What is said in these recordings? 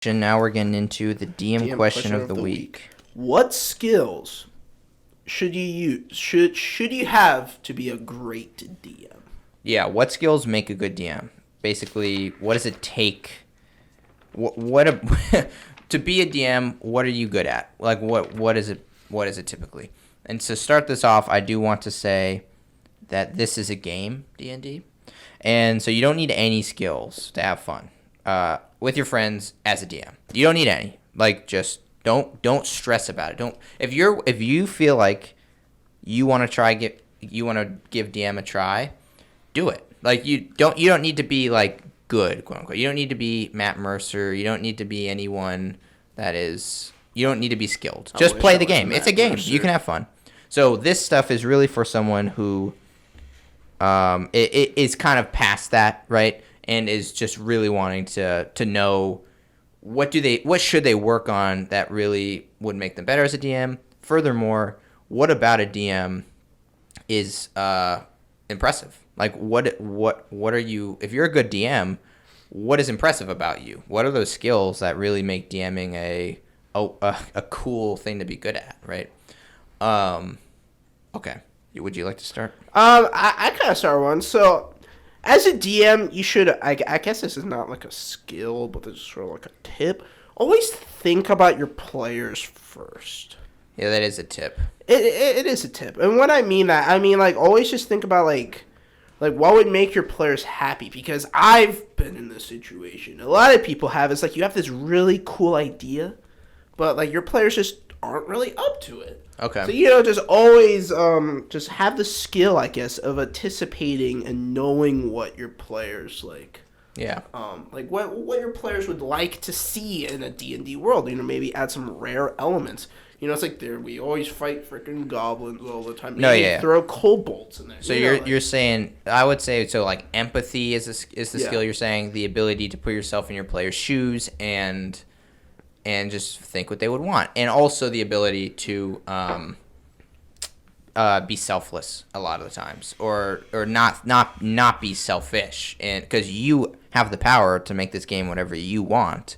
Now we're getting into the DM question of the week. What skills should you use? Should you have to be a great DM? Yeah, what skills make a good DM? Basically, what does it take? To be a DM? What are you good at? Like, what is it? What is it typically? And to start this off, I do want to say that this is a game, D&D, and so you don't need any skills to have fun with your friends as a DM. You don't need any. Like, just don't stress about it. Don't if you feel like you want to give DM a try, do it. Like, you don't need to be like good, quote unquote. You don't need to be Matt Mercer. You don't need to be anyone that is. You don't need to be skilled. Just play the game. It's a game. You can have fun. So this stuff is really for someone who it is kind of past that, right? And is just really wanting to know what should they work on that really would make them better as a DM. Furthermore, what about a DM is impressive? Like, what are you? If you're a good DM, what is impressive about you? What are those skills that really make DMing a cool thing to be good at, right? Okay. Would you like to start? I kind of start one. So, as a DM, you should. I guess this is not like a skill, but this is sort of like a tip. Always think about your players first. Yeah, that is a tip. It is a tip, and when I mean that, I mean like always just think about like what would make your players happy, because I've been in this situation. A lot of people have. It's like you have this really cool idea, but like your players just aren't really up to it. Okay. So, just always just have the skill, I guess, of anticipating and knowing what your players like. Yeah. Like what your players would like to see in a D&D world. Maybe add some rare elements. It's like we always fight freaking goblins all the time. No, yeah. Throw kobolds in there. So you're saying, I would say, so like empathy is the skill you're saying, the ability to put yourself in your players' shoes and just think what they would want, and also the ability to be selfless a lot of the times, or not be selfish, and because you have the power to make this game whatever you want,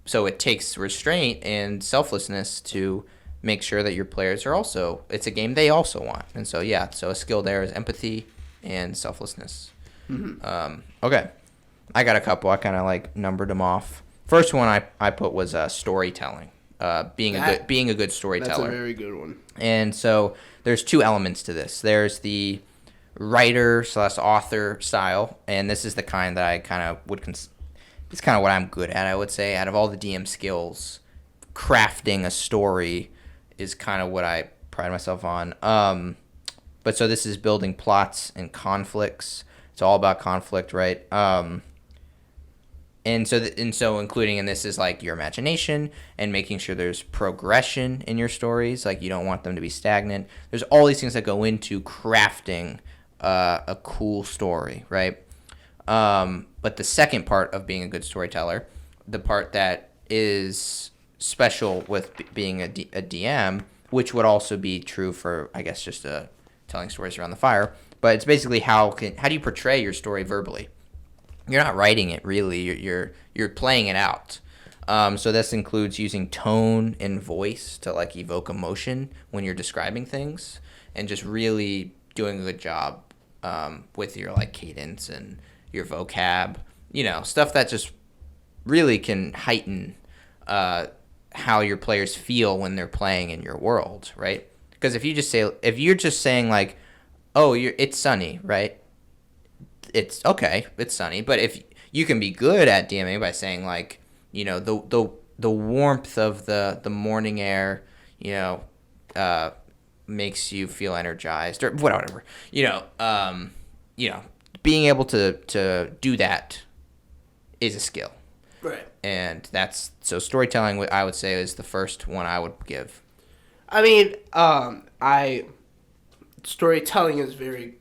so it takes restraint and selflessness to make sure that your players are also, it's a game they also want. And so so a skill there is empathy and selflessness. Mm-hmm. Okay, I got a couple. I kind of like numbered them off. First one I put was storytelling. Being a good storyteller. That's a very good one. And so there's two elements to this. There's the writer/author style, and this is the kind that I kind of would it's kind of what I'm good at, I would say. Out of all the DM skills, crafting a story is kind of what I pride myself on. But so this is building plots and conflicts. It's all about conflict, right? And so including in this is like your imagination and making sure there's progression in your stories. Like, you don't want them to be stagnant. There's all these things that go into crafting a cool story, right? But the second part of being a good storyteller, the part that is special with being a DM, which would also be true for, I guess, just telling stories around the fire. But it's basically how do you portray your story verbally? You're not writing it, really. You're playing it out. So this includes using tone and voice to like evoke emotion when you're describing things, and just really doing a good job with your like cadence and your vocab. Stuff that just really can heighten how your players feel when they're playing in your world, right? Because if you're just saying like, oh, it's sunny, right? It's okay, it's sunny. But if you can be good at DMing by saying like, the warmth of the morning air, makes you feel energized, or whatever. Being able to do that is a skill. Right. And so storytelling, I would say, is the first one I would give. I mean, storytelling is very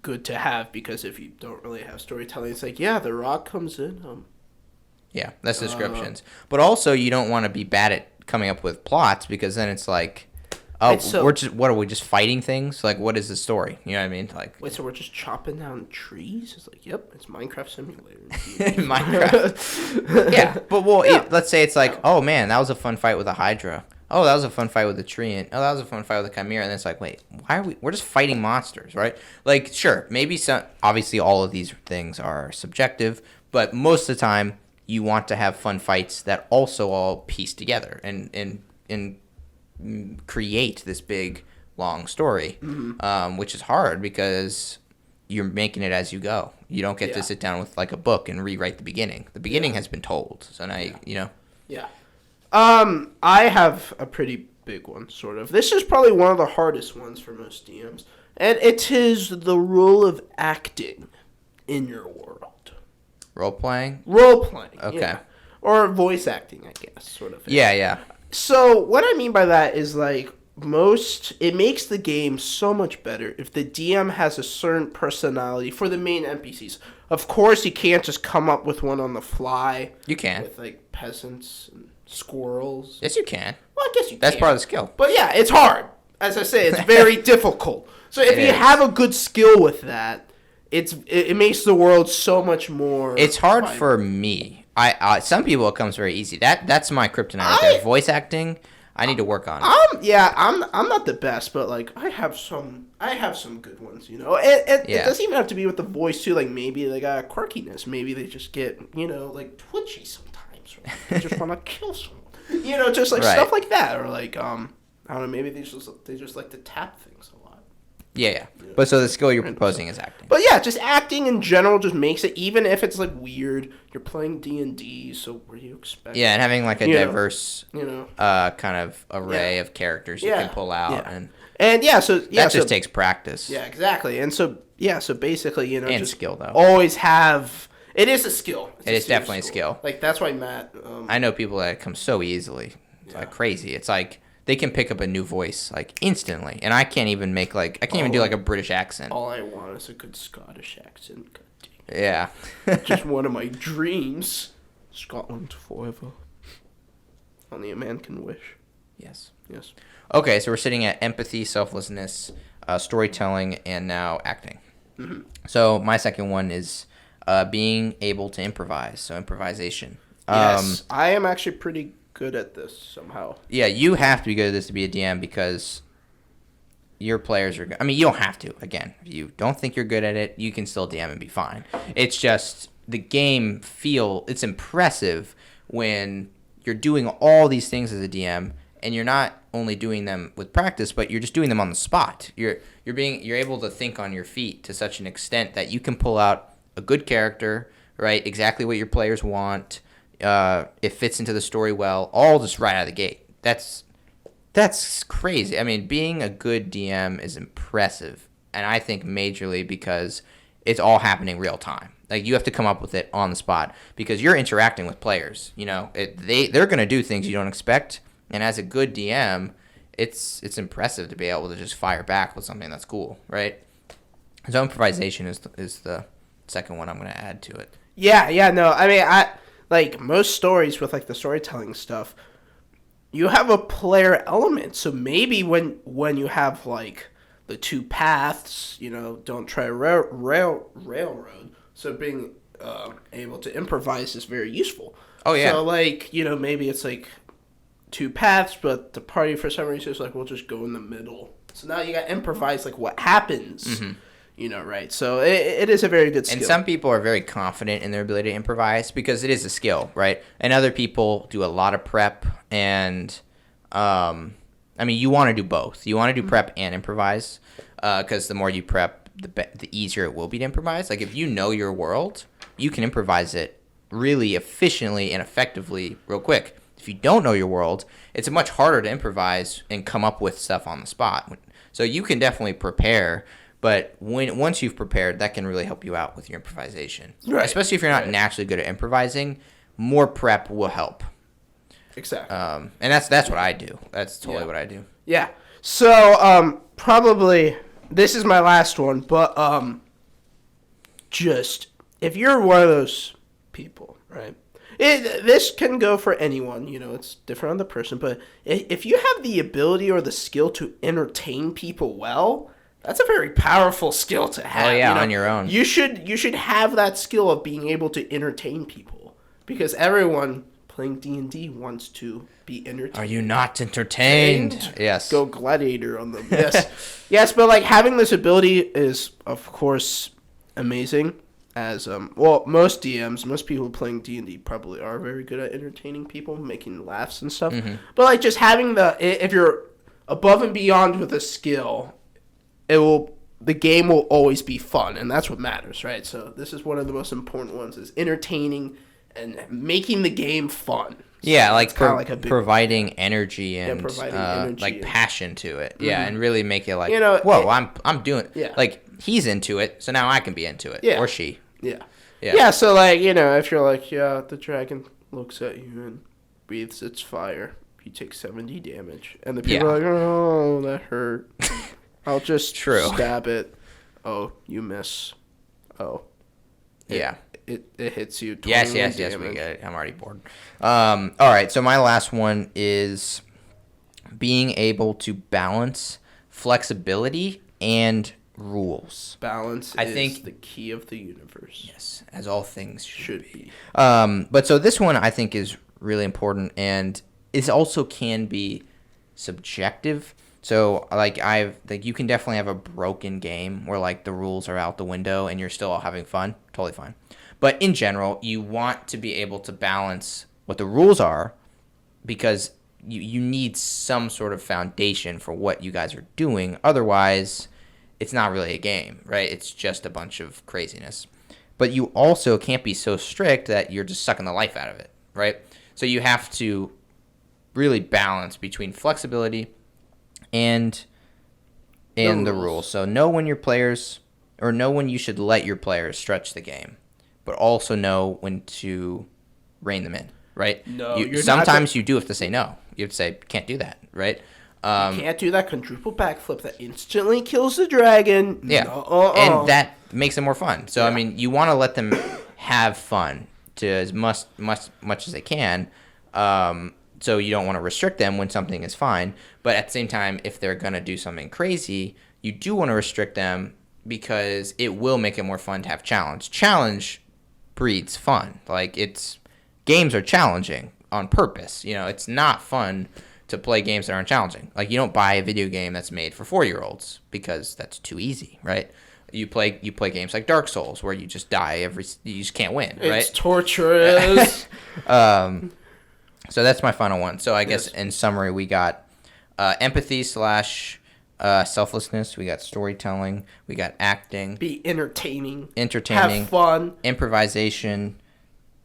good to have, because if you don't really have storytelling, it's like, the rock comes in. Yeah, that's descriptions. But also, you don't want to be bad at coming up with plots, because then it's like, Oh, Wait, so- what are we just fighting things? Like, what is the story? You know what I mean? Like, Wait, so we're just chopping down trees? It's like, yep, it's Minecraft Simulator. Minecraft. Yeah, but let's say it's like, oh man, that was a fun fight with a Hydra. Oh, that was a fun fight with a tree, and oh, that was a fun fight with a Chimera. And it's like, wait, why are we're just fighting monsters, right? Like, sure, maybe obviously all of these things are subjective, but most of the time you want to have fun fights that also all piece together and create this big long story, which is hard because you're making it as you go. You don't get to sit down with like a book and rewrite the beginning. The beginning has been told, so now you know. Yeah. I have a pretty big one, sort of. This is probably one of the hardest ones for most DMs, and it is the rule of acting in your world. Role playing. Okay. Yeah. Or voice acting, I guess, sort of. Yeah. So what I mean by that is like it makes the game so much better if the DM has a certain personality for the main NPCs. Of course, you can't just come up with one on the fly. You can. With like peasants and squirrels. Yes, you can. Well, I guess you can. That's part of the skill. But yeah, it's hard. As I say, it's very difficult. So if you have a good skill with that, it makes the world so much more. It's hard for me. Some people it comes very easy. That's my kryptonite right there. Voice acting, I need to work on it. I'm not the best, but like I have some good ones, you know. It doesn't even have to be with the voice too. Like maybe they got quirkiness. Maybe they just get, you know, like twitchy sometimes. Right? They just want to kill someone. You know, just like stuff like that, or like I don't know. Maybe they just like to tap things a lot. Yeah. But so the skill you're proposing is acting. But yeah, just acting in general just makes it, even if it's like weird, you're playing D&D, so what do you expect? Yeah, and having like a diverse kind of array of characters you can pull out. And that just takes practice. Yeah, exactly. And so basically, you know, and just skill though. Always have, it is a skill. It is definitely a skill. Like that's why Matt, I know people that come so easily. It's like crazy. It's like they can pick up a new voice like instantly, and I can't even do like a British accent. All I want is a good Scottish accent. God dang. Yeah. Just one of my dreams. Scotland forever. Only a man can wish. Yes. Yes. Okay, so we're sitting at empathy, selflessness, storytelling, and now acting. Mm-hmm. So my second one is being able to improvise. So improvisation. Yes, I am actually pretty good at this somehow. Yeah, you have to be good at this to be a DM because your players are. I mean, you don't have to. Again, if you don't think you're good at it, you can still DM and be fine. It's just the game it's impressive when you're doing all these things as a DM, and you're not only doing them with practice, but you're just doing them on the spot. You're able to think on your feet to such an extent that you can pull out a good character, right? Exactly what your players want. It fits into the story well, all just right out of the gate. That's crazy. I mean, being a good DM is impressive, and I think majorly because it's all happening real time. Like you have to come up with it on the spot because you're interacting with players. You know, they're gonna do things you don't expect, and as a good DM, it's impressive to be able to just fire back with something that's cool, right? So improvisation is the second one I'm gonna add to it. Yeah, no, I mean, like most stories with like the storytelling stuff, you have a player element. So maybe when you have like the two paths, you know, don't try railroad. So being able to improvise is very useful. Oh yeah. So like, you know, maybe it's like two paths, but the party for some reason is like, we'll just go in the middle. So now you got to improvise like what happens. Mm-hmm. You know, right? So it is a very good skill. And some people are very confident in their ability to improvise because it is a skill, right? And other people do a lot of prep. And, I mean, you want to do both. You want to do prep and improvise because the more you prep, the easier it will be to improvise. Like, if you know your world, you can improvise it really efficiently and effectively real quick. If you don't know your world, it's much harder to improvise and come up with stuff on the spot. So you can definitely prepare. But once you've prepared, that can really help you out with your improvisation. Right. Especially if you're not naturally good at improvising, more prep will help. Exactly. And that's what I do. That's totally what I do. Yeah. So probably this is my last one, but just if you're one of those people, right? This can go for anyone. It's different on the person. But if you have the ability or the skill to entertain people well, that's a very powerful skill to have. Oh yeah, on your own. You should have that skill of being able to entertain people, because everyone playing D&D wants to be entertained. Are you not entertained? Yes. Go gladiator on them. Yes. Yes, but like having this ability is of course amazing. As most DMs, most people playing D&D probably are very good at entertaining people, making laughs and stuff. Mm-hmm. But like just having if you're above and beyond with a skill, the game will always be fun, and that's what matters, right? So this is one of the most important ones: is entertaining and making the game fun. So yeah, like providing energy and energy passion to it. Yeah, mm-hmm. And really make it like, I'm doing. Yeah. Like he's into it, so now I can be into it. Yeah. Or she. Yeah. Yeah. So like if you're like the dragon looks at you and breathes its fire, you take 70 damage, and the people are like, oh, that hurt. I'll just stab it. Oh, you miss. Oh. Yeah. It hits you. Yes, we get it. I'm already bored. All right, so my last one is being able to balance flexibility and rules. Balance is the key of the universe. Yes, as all things should be. But so this one I think is really important, and it also can be subjective. So you can definitely have a broken game where like the rules are out the window and you're still all having fun. Totally fine. But in general, you want to be able to balance what the rules are, because you need some sort of foundation for what you guys are doing. Otherwise, it's not really a game, right? It's just a bunch of craziness. But you also can't be so strict that you're just sucking the life out of it, right? So you have to really balance between flexibility and the rules. So know when you should let your players stretch the game, but also know when to rein them in, right? No, sometimes you do have to say no. You have to say, can't do that, right? You can't do that quadruple backflip that instantly kills the dragon. Yeah, no, and that makes it more fun. So, I mean, you want to let them have fun to as much as they can. So you don't want to restrict them when something is fine. But at the same time, if they're going to do something crazy, you do want to restrict them because it will make it more fun to have challenge. Challenge breeds fun. Like, games are challenging on purpose. It's not fun to play games that aren't challenging. Like, you don't buy a video game that's made for 4-year-olds because that's too easy, right? You play games like Dark Souls where you just die you just can't win, right? It's torturous. So that's my final one. So I guess in summary, we got empathy / selflessness. We got storytelling. We got acting. Be entertaining. Have fun. Improvisation.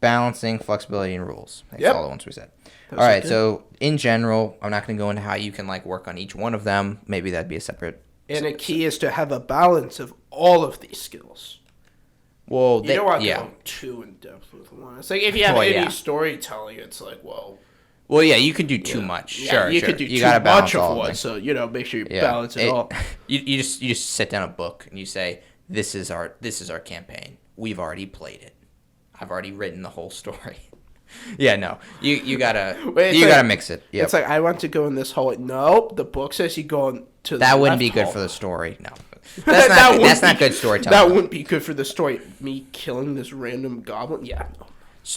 Balancing, flexibility, and rules. That's all the ones we said. All right. So in general, I'm not going to go into how you can work on each one of them. Maybe that'd be a separate. And a key is to have a balance of all of these skills. Well, you don't want to go too in depth with one. It's like if you have any storytelling, it's like, well. Well, yeah, you can do too much. Yeah, sure, you sure. could do too much of one. So make sure you balance it all. You just set down a book and you say, "This is our campaign. We've already played it. I've already written the whole story." Yeah, no, you gotta gotta mix it. Yep. It's like I want to go in this hallway. Nope, the book says you go into that wouldn't be good for the story. No. That's not good storytelling. That wouldn't be good for the story. Me killing this random goblin? Yeah, no.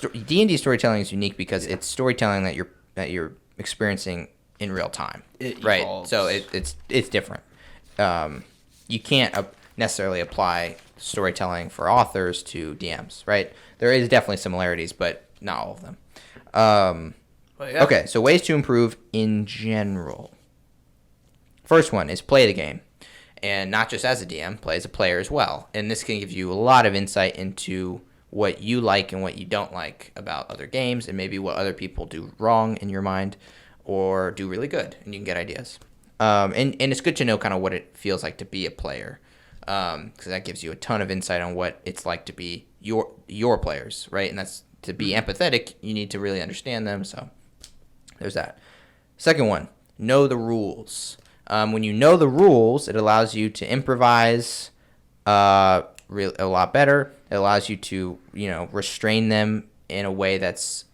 D&D storytelling is unique because it's storytelling that you're experiencing in real time, right? Evolves. So it's different. You can't necessarily apply storytelling for authors to DMs, right? There is definitely similarities, but not all of them. Okay, so ways to improve in general. First one is play the game. And not just as a DM, play as a player as well. And this can give you a lot of insight into what you like and what you don't like about other games, and maybe what other people do wrong in your mind or do really good, and you can get ideas. And it's good to know kind of what it feels like to be a player, because that gives you a ton of insight on what it's like to be your players, right? And that's to be empathetic, you need to really understand them. So there's that. Second one, know the rules. When you know the rules, it allows you to improvise a lot better. It allows you to, restrain them in a way that's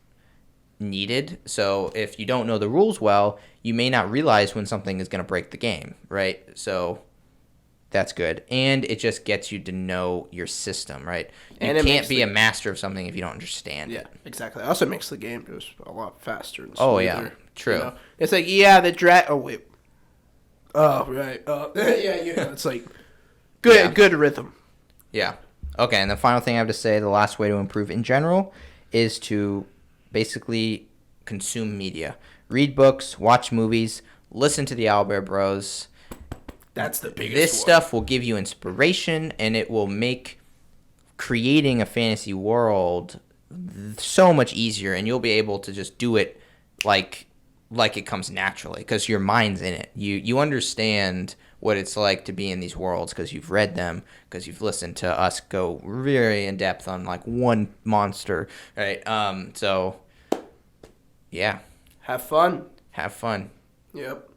needed. So if you don't know the rules well, you may not realize when something is going to break the game, right? So that's good. And it just gets you to know your system, right? You can't be a master of something if you don't understand it. Exactly. It also makes the game just a lot faster and smoother. Oh, yeah. True. You know? It's like, oh, wait. Oh, right. It's like good rhythm. Yeah. Okay, and the final thing I have to say, the last way to improve in general is to basically consume media. Read books, watch movies, listen to the Albert Bros. That's the biggest This stuff will give you inspiration, and it will make creating a fantasy world so much easier, and you'll be able to just do it like it comes naturally because your mind's in it. You understand what it's like to be in these worlds because you've read them, because you've listened to us go very in depth on like one monster, right? So yeah, have fun. Have fun. Yep.